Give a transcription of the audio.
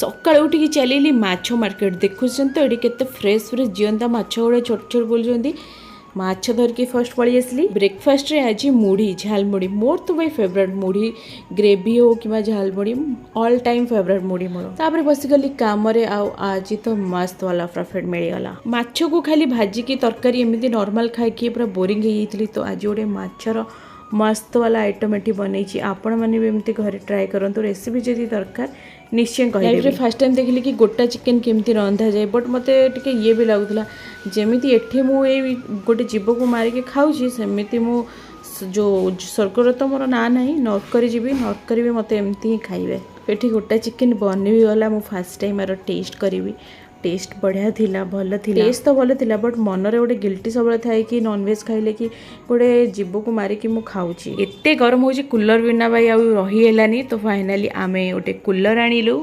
सकाल उठिकी चलि माछ मार्केट देखुन तो ये केते फ्रेश फ्रेश जीवंता माछ गुड़े छोट छोट बोलुँच माछ धरिकी फर्स्ट पलि आसली ब्रेकफास्ट रे आज मुढ़ी झालमुढ़ी मोर तो भाई फेवरेट मुढ़ी ग्रेवी हो कि झालमुढ़ी ऑल टाइम फेवरेट मुढ़ी मोर तापर बसीगली काम आज तो मस्त वाला प्रॉफिट मिलगला माछ को खाली भाजिकी तरकारी एमती नॉर्मल खाई पूरा बोरिंग हो तो आज गोटे माछर मस्त वाला आइटम ये बनई आपण मैंने भी एमती घरे ट्राए करूँ रेसिपी जदि दरकार निश्चय कह फास्ट टाइम देखिली कि गोटा चिकेन केमती रंधा जाए बट मत टे ये भी लगुला जमीती एठी मुझे गोटे जीव को मारिक खाऊँ सेमती मु जो स्वर्गर तो मोर ना ना नर्करी जी नर्करी भी मत एमती ही खाइबे एठी गोटा चिकेन बन भी गला मु फास्ट टाइम यार टेस्ट करी टेस्ट बढ़िया थिला भल थिला टेस्ट तो भल थिला बट मनरे गोटे गिल्टी सब थाए कि नॉनवेज खाइले कि गोटे जीव को मारिकी मु खाऊची एते गरम होची कूलर बिना भाई आ रही हेलानी तो फाइनाली आमे गोटे कूलर आनिलु।